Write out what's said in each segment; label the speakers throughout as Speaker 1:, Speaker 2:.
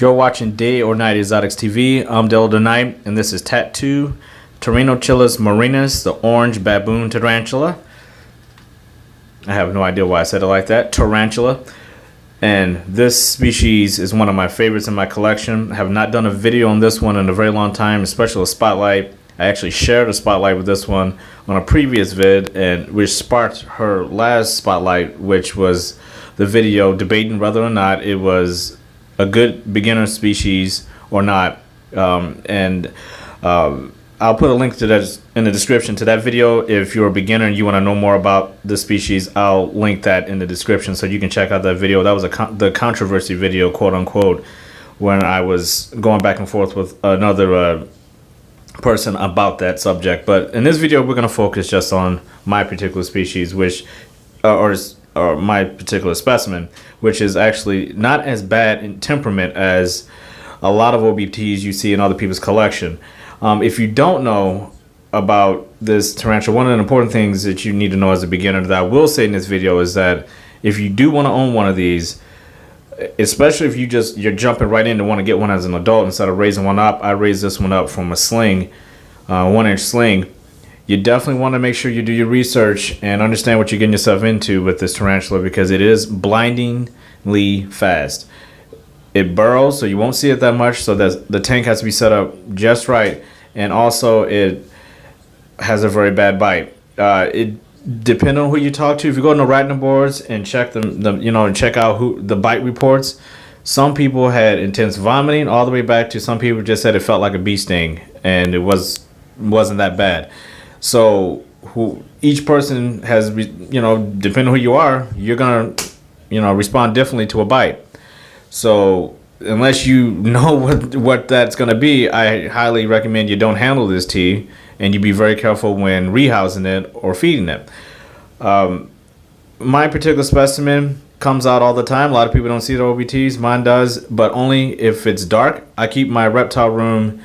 Speaker 1: You're watching Day or Night Exotics TV. I'm Dale Tonight, and this is Tattoo Pterinochilus murinus, the orange baboon tarantula. I have no idea why I said it like that. Tarantula. And this species is one of my favorites in my collection. I have not done a video on this one in a very long time, especially a spotlight. I actually shared a spotlight with this one on a previous vid, and which sparked her last spotlight, which was the video debating whether or not it was a good beginner species or not. I'll put a link to that in the description to that video. If you're a beginner and you want to know more about the species, I'll link that in the description so you can check out that video. That was the controversy video, quote unquote, when I was going back and forth with another person about that subject. But in this video, we're going to focus just on my particular species, which or my particular specimen, which is actually not as bad in temperament as a lot of OBTs you see in other people's collection. If you don't know about this tarantula, one of the important things that you need to know as a beginner that I will say in this video is that if you do want to own one of these, especially if you're jumping right in to want to get one as an adult instead of raising one up. I raised this one up from a sling, 1-inch sling. You definitely want to make sure you do your research and understand what you're getting yourself into with this tarantula, because it is blindingly fast. It burrows, so you won't see it that much, so that the tank has to be set up just right, and also it has a very bad bite. It depends on who you talk to. If you go on the Ratner boards and check and check out the bite reports, some people had intense vomiting all the way back to some people just said it felt like a bee sting, and it wasn't that bad. So each person has, depending on who you are, you're gonna respond differently to a bite. So unless you know what that's gonna be, I highly recommend you don't handle this tea, and you be very careful when rehousing it or feeding it. My particular specimen comes out all the time. A lot of people don't see the OBTs. Mine does, but only if it's dark. I keep my reptile room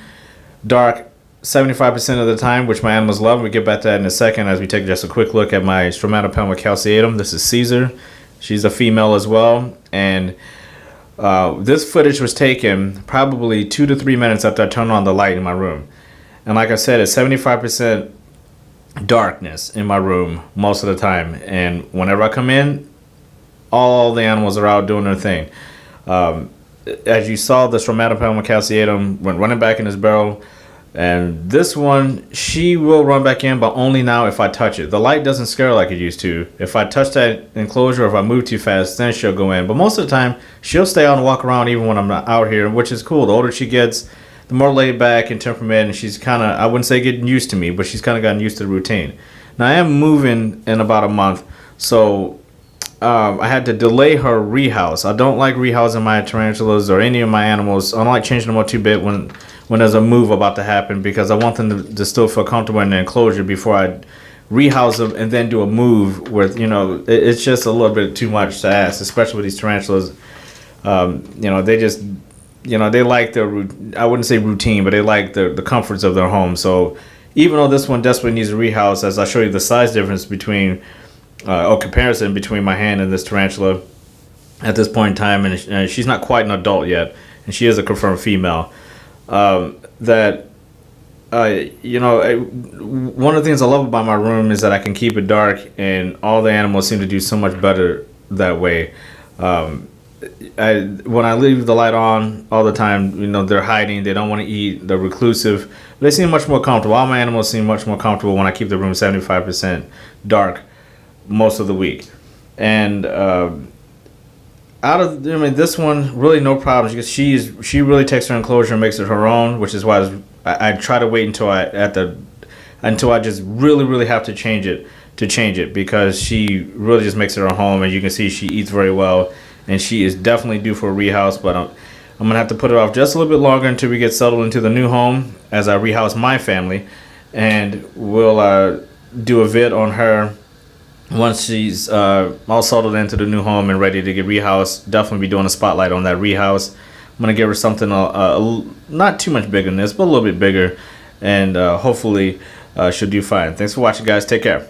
Speaker 1: dark 75% of the time, which my animals love. We'll get back to that in a second as we take just a quick look at my Pterinochilus calceatum. This is Caesar. She's a female as well, and this footage was taken probably 2 to 3 minutes after I turned on the light in my room. And like I said, it's 75% darkness in my room most of the time. And whenever I come in, all the animals are out doing their thing. As you saw, the Pterinochilus calceatum went running back in his barrel. And this one, she will run back in, but only now if I touch it. The light doesn't scare her like it used to. If I touch that enclosure, or if I move too fast, then she'll go in. But most of the time, she'll stay out and walk around even when I'm not out here, which is cool. The older she gets, the more laid back and temperament, and she's kind of, I wouldn't say getting used to me, but she's kind of gotten used to the routine. Now, I am moving in about a month, so I had to delay her rehouse. I don't like rehousing my tarantulas or any of my animals. I don't like changing them up too bit when there's a move about to happen, because I want them to still feel comfortable in the enclosure before I rehouse them and then do a move with, it's just a little bit too much to ask, especially with these tarantulas. They just, they like their, I wouldn't say routine, but they like the comforts of their home. So even though this one desperately needs a rehouse, as I'll show you the size difference between, or comparison between my hand and this tarantula at this point in time, and she's not quite an adult yet, and she is a confirmed female. One of the things I love about my room is that I can keep it dark, and all the animals seem to do so much better that way. When I leave the light on all the time, they're hiding, they don't want to eat, they're reclusive, but they seem much more comfortable. All my animals seem much more comfortable when I keep the room 75% dark most of the week. And this one, really no problems, because she really takes her enclosure and makes it her own, which is why I try to wait until I just really have to change it, because she really just makes it her home. And you can see she eats very well, and she is definitely due for a rehouse, but I'm gonna have to put it off just a little bit longer until we get settled into the new home as I rehouse my family, and we'll do a vid on her once she's all settled into the new home and ready to get rehoused. Definitely be doing a spotlight on that rehouse. I'm gonna give her something not too much bigger than this, but a little bit bigger, and hopefully she'll do fine. Thanks for watching, guys. Take care.